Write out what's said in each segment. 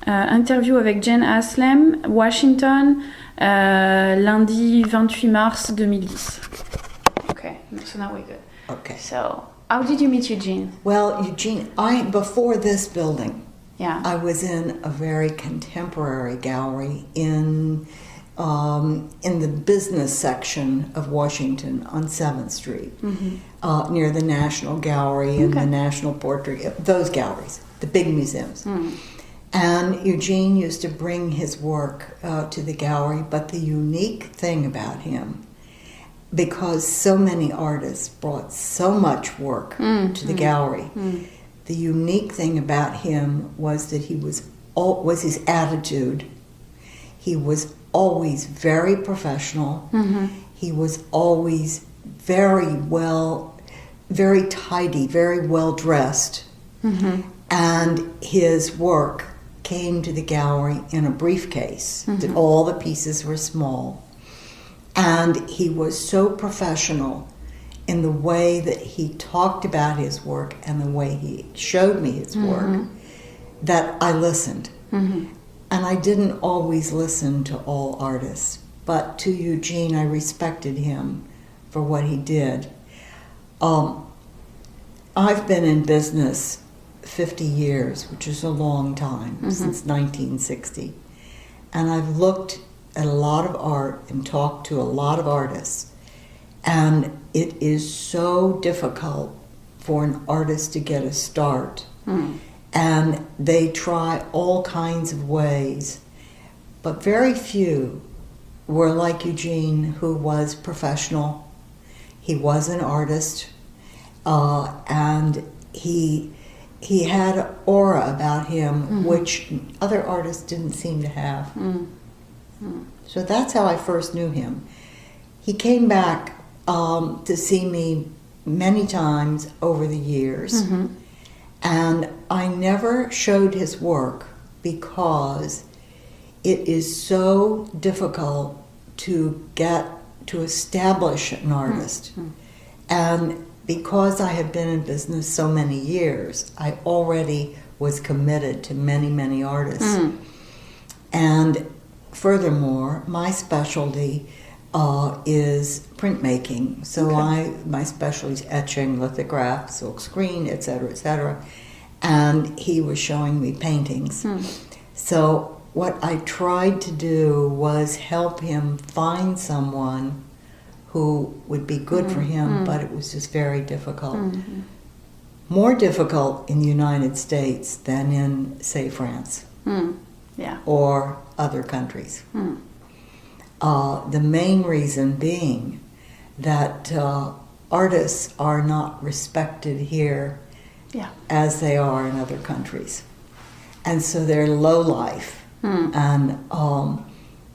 Interview avec Jane Haslem, Washington, lundi 28 mars 2010. Okay, so now we're good. Okay. So, how did you meet Eugene? Well, Eugene, before this building, Yeah. I was in a very contemporary gallery in the business section of Washington on 7th Street, near the National Gallery and the National Portrait, those galleries, the big museums. And Eugene used to bring his work to the gallery, but the unique thing about him, because so many artists brought so much work to the gallery, the unique thing about him was that he was his attitude. He was always very professional. He was always very tidy, very well dressed. And his work came to the gallery in a briefcase. That all the pieces were small. And he was so professional in the way that he talked about his work and the way he showed me his work that I listened. And I didn't always listen to all artists, but to Eugene, I respected him for what he did. I've been in business 50 years, which is a long time, since 1960. And I've looked at a lot of art and talked to a lot of artists. And it is so difficult for an artist to get a start. And they try all kinds of ways, but very few were like Eugene, who was professional. He was an artist, and he had an aura about him which other artists didn't seem to have. So that's how I first knew him. He came back to see me many times over the years. And I never showed his work because it is so difficult to establish an artist. And because I had been in business so many years, I already was committed to many, many artists. And furthermore, my specialty is printmaking. So my specialty is etching, lithograph, silk screen, etc., etc. And he was showing me paintings. So what I tried to do was help him find someone who would be good for him, but it was just very difficult. More difficult in the United States than in, say, France or other countries. The main reason being that artists are not respected here as they are in other countries. And so they're low life, and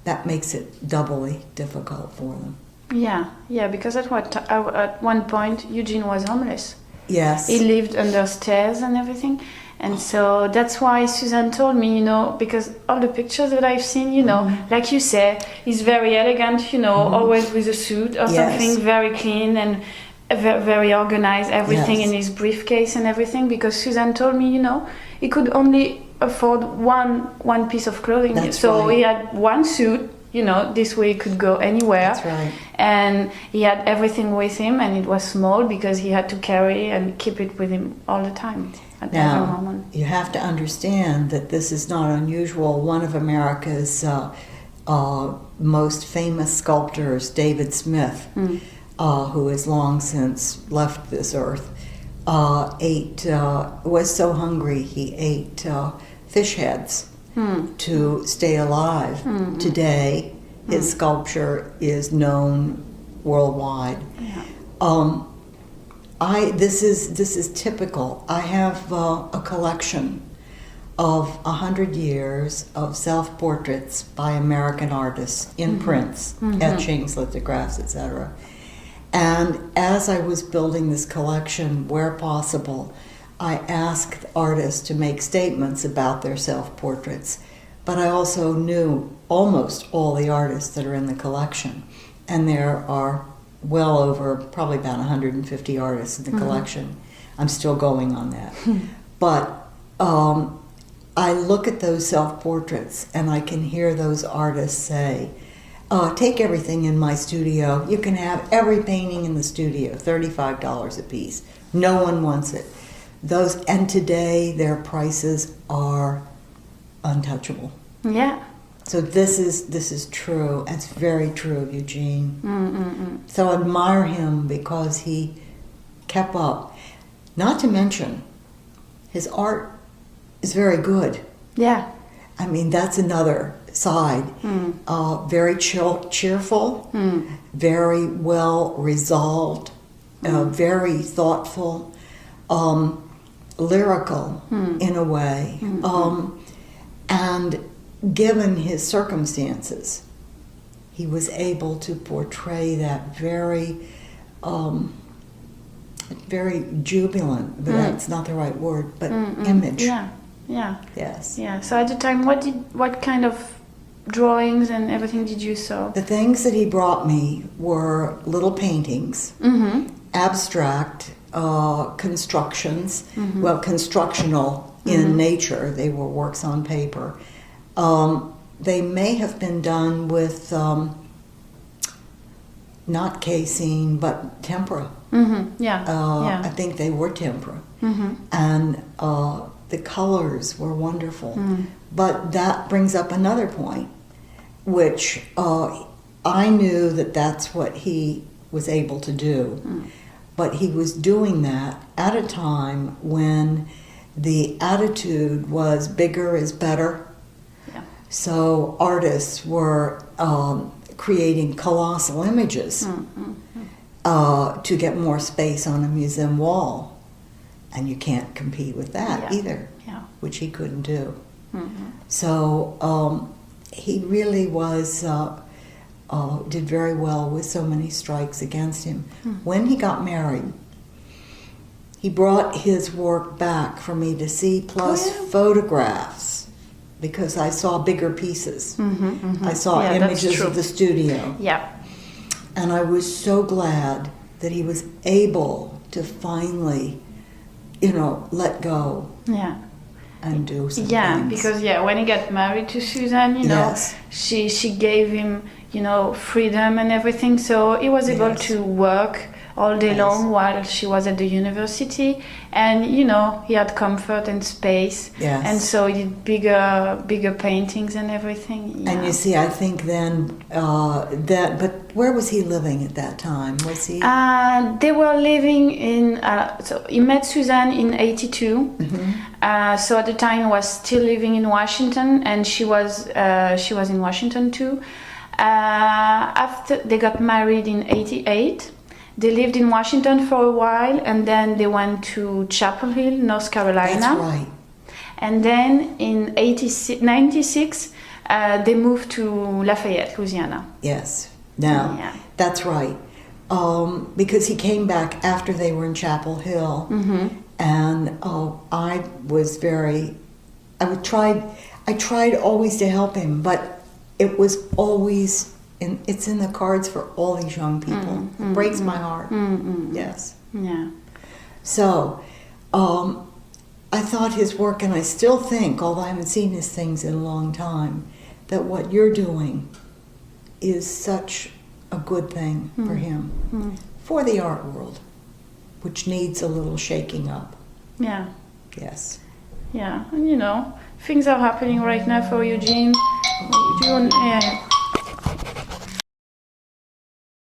that makes it doubly difficult for them. Yeah, because at one point Eugene was homeless. Yes. He lived under stairs and everything. And so that's why Suzanne told me, because all the pictures that I've seen, like you said, he's very elegant, always with a suit or something, very clean and very organized, everything in his briefcase and everything, because Suzanne told me, he could only afford one piece of clothing. That's so right. He had one suit, this way he could go anywhere. That's right. And he had everything with him, and it was small because he had to carry and keep it with him all the time. Now, you have to understand that this is not unusual. One of America's most famous sculptors, David Smith, who has long since left this earth, was so hungry he ate fish heads to stay alive. Today, his sculpture is known worldwide. This is typical. I have a collection of 100 years of self-portraits by American artists in prints, etchings, lithographs, etc. And as I was building this collection, where possible, I asked artists to make statements about their self-portraits, but I also knew almost all the artists that are in the collection, and there are well over probably about 150 artists in the collection. I'm still going on that. But I look at those self-portraits and I can hear those artists say, take everything in my studio. You can have every painting in the studio, $35 a piece. No one wants it. And today their prices are untouchable. Yeah. So this is true. It's very true of Eugene. Mm-mm-mm. So I admire him because he kept up. Not to mention, his art is very good. Yeah. I mean, that's another side. Very cheerful, very well resolved, very thoughtful, lyrical in a way. And given his circumstances, he was able to portray that very jubilant, but that's not the right word, but image. Yeah, yeah. Yes. Yeah. So at the time, what kind of drawings and everything did you saw? The things that he brought me were little paintings, abstract constructions, well, constructional in nature. They were works on paper. They may have been done with not casein, but tempera. Yeah. I think they were tempera. And the colors were wonderful. But that brings up another point, which I knew that's what he was able to do. But he was doing that at a time when the attitude was bigger is better. Yeah. So artists were creating colossal images to get more space on a museum wall. And you can't compete with that either, which he couldn't do. So he really did very well with so many strikes against him. When he got married, he brought his work back for me to see, plus photographs, because I saw bigger pieces. I saw images of the studio. Yeah. And I was so glad that he was able to finally, let go. Yeah. And do some things. Because when he got married to Susan, she gave him, freedom and everything. So he was able to work all day long while she was at the university, and he had comfort and space. Yes. And so he did bigger paintings and everything. Yeah. And you see, I think then but where was he living at that time? Was he? They were living in. So he met Susan in '82. So at the time he was still living in Washington, and she was in Washington too. After they got married in '88. They lived in Washington for a while, and then they went to Chapel Hill, North Carolina. That's right. And then in '96, they moved to Lafayette, Louisiana. Yes. Now, that's right. Because he came back after they were in Chapel Hill, and I tried always to help him, but it was always. It's in the cards for all these young people. It breaks my heart. Yes. Yeah. So, I thought his work, and I still think, although I haven't seen his things in a long time, that what you're doing is such a good thing for him, for the art world, which needs a little shaking up. Yeah. Yes. Yeah, and things are happening right now for Eugene.